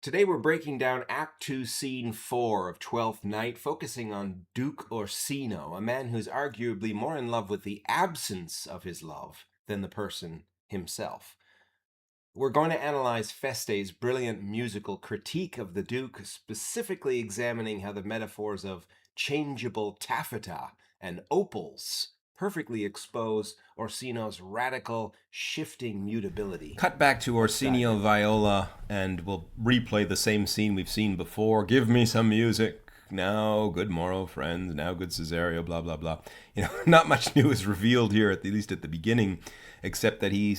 Today we're breaking down Act 2, Scene 4 of Twelfth Night, focusing on Duke Orsino, a man who's arguably more in love with the absence of his love than the person himself. We're going to analyze Feste's brilliant musical critique of the Duke, specifically examining how the metaphors of changeable taffeta and opals perfectly expose Orsino's radical, shifting mutability. Cut back to Orsino, Viola, and we'll replay the same scene we've seen before. Give me some music. Now, good morrow, friends. Now, good Cesario, blah, blah, blah. Not much new is revealed here, at least at the beginning, except that he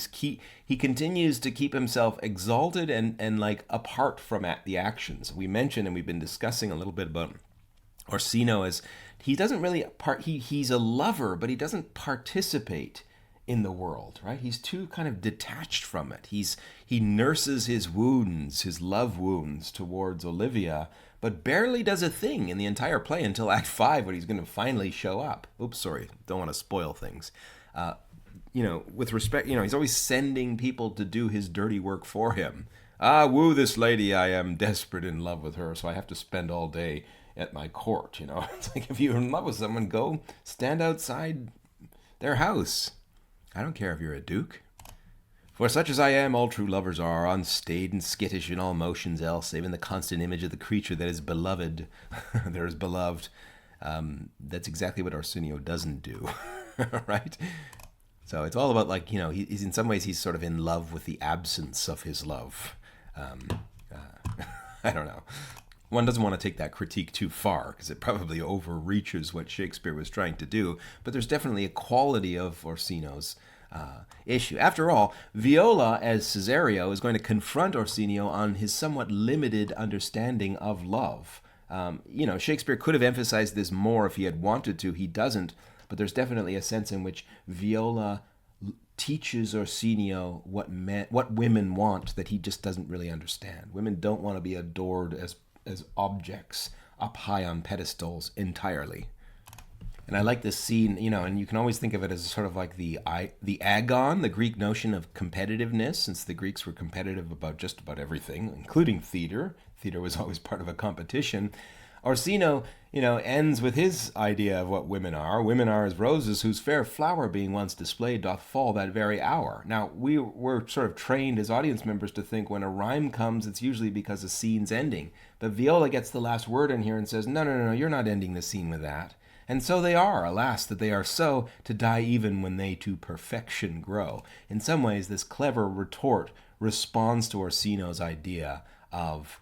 continues to keep himself exalted and like apart from the actions. We mentioned, and we've been discussing a little bit about Orsino as he doesn't really he's a lover, but he doesn't participate in the world, right? He's too kind of detached from it. He nurses his wounds, his love wounds towards Olivia, but barely does a thing in the entire play until Act 5 when he's going to finally show up. Oops, sorry, don't want to spoil things. With respect, he's always sending people to do his dirty work for him. Woo this lady, I am desperate in love with her, so I have to spend all day at my court, It's like if you're in love with someone, go stand outside their house. I don't care if you're a duke. For such as I am, all true lovers are, unstaid and skittish in all motions else, save in the constant image of the creature that is beloved. There is beloved. That's exactly what Orsino doesn't do, right? So it's all about he's in some ways he's sort of in love with the absence of his love. I don't know. One doesn't want to take that critique too far because it probably overreaches what Shakespeare was trying to do, but there's definitely a quality of Orsino's issue. After all, Viola, as Cesario, is going to confront Orsino on his somewhat limited understanding of love. Shakespeare could have emphasized this more if he had wanted to. He doesn't, but there's definitely a sense in which Viola teaches Orsino what women want that he just doesn't really understand. Women don't want to be adored as objects up high on pedestals entirely. And I like this scene, and you can always think of it as sort of like the agon, the Greek notion of competitiveness, since the Greeks were competitive about just about everything, including theater. Theater was always part of a competition. Orsino, ends with his idea of what women are. Women are as roses whose fair flower being once displayed doth fall that very hour. Now, we're sort of trained as audience members to think when a rhyme comes, it's usually because a scene's ending. But Viola gets the last word in here and says, no, you're not ending the scene with that. And so they are, alas, that they are so, to die even when they to perfection grow. In some ways, this clever retort responds to Orsino's idea of,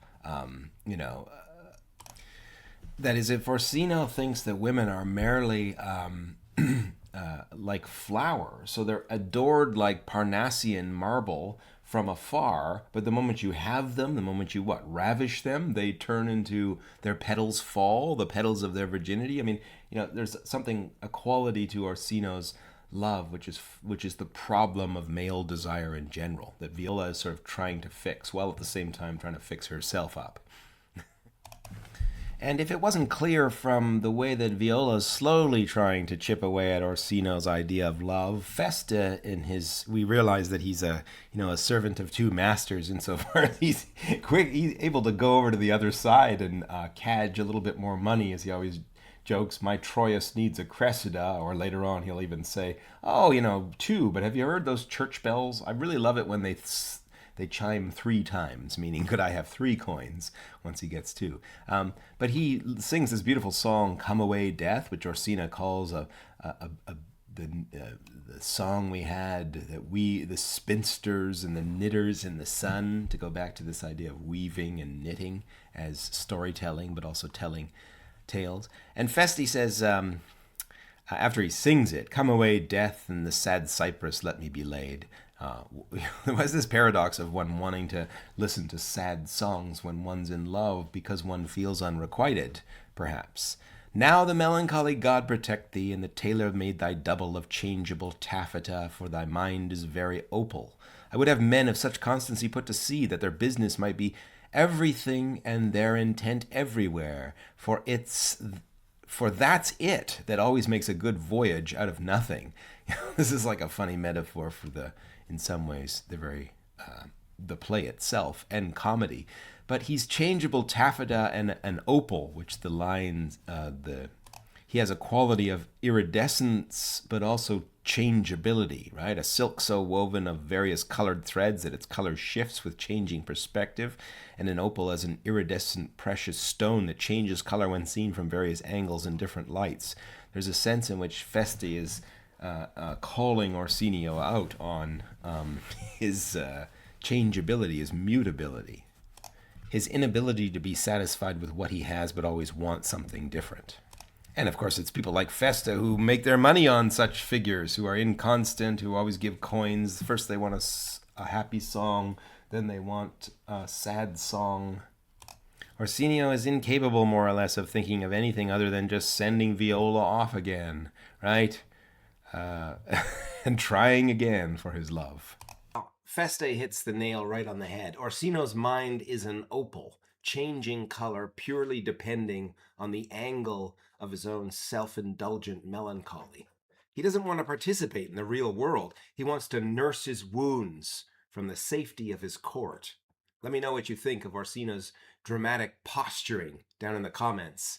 that is, if Orsino thinks that women are merely like flowers, so they're adored like Parnassian marble from afar, but the moment you have them, the moment you ravish them, they turn into, their petals fall, the petals of their virginity. I mean, there's a quality to Orsino's love, which is the problem of male desire in general, that Viola is sort of trying to fix, while at the same time trying to fix herself up. And if it wasn't clear from the way that Viola's slowly trying to chip away at Orsino's idea of love, Feste, we realize that he's a servant of two masters insofar as he's able to go over to the other side and cadge a little bit more money, as he always jokes, my Troilus needs a Cressida, or later on he'll even say, two, but have you heard those church bells? I really love it when they chime 3 times, meaning could I have 3 coins once he gets 2. But he sings this beautiful song, Come Away Death, which Orsino calls the song we had, that the spinsters and the knitters in the sun, to go back to this idea of weaving and knitting as storytelling, but also telling tales. And Feste says, after he sings it, come away death, and the sad cypress let me be laid. There was this paradox of one wanting to listen to sad songs when one's in love because one feels unrequited, perhaps. Now the melancholy God protect thee, and the tailor made thy double of changeable taffeta, for thy mind is very opal. I would have men of such constancy put to sea, that their business might be everything and their intent everywhere, for that's it that always makes a good voyage out of nothing. This is like a funny metaphor for in some ways, the play itself and comedy. But he's changeable taffeta and an opal, which the lines, he has a quality of iridescence, but also changeability, right? A silk so woven of various colored threads that its color shifts with changing perspective, and an opal as an iridescent precious stone that changes color when seen from various angles and different lights. There's a sense in which Feste is calling Orsino out on his changeability, his mutability, his inability to be satisfied with what he has but always want something different. And of course, it's people like Feste who make their money on such figures, who are inconstant, who always give coins. First, they want a happy song, then they want a sad song. Orsino is incapable, more or less, of thinking of anything other than just sending Viola off again, right? And trying again for his love. Feste hits the nail right on the head. Orsino's mind is an opal, changing color purely depending on the angle of his own self-indulgent melancholy. He doesn't want to participate in the real world. He wants to nurse his wounds from the safety of his court. Let me know what you think of Orsino's dramatic posturing down in the comments.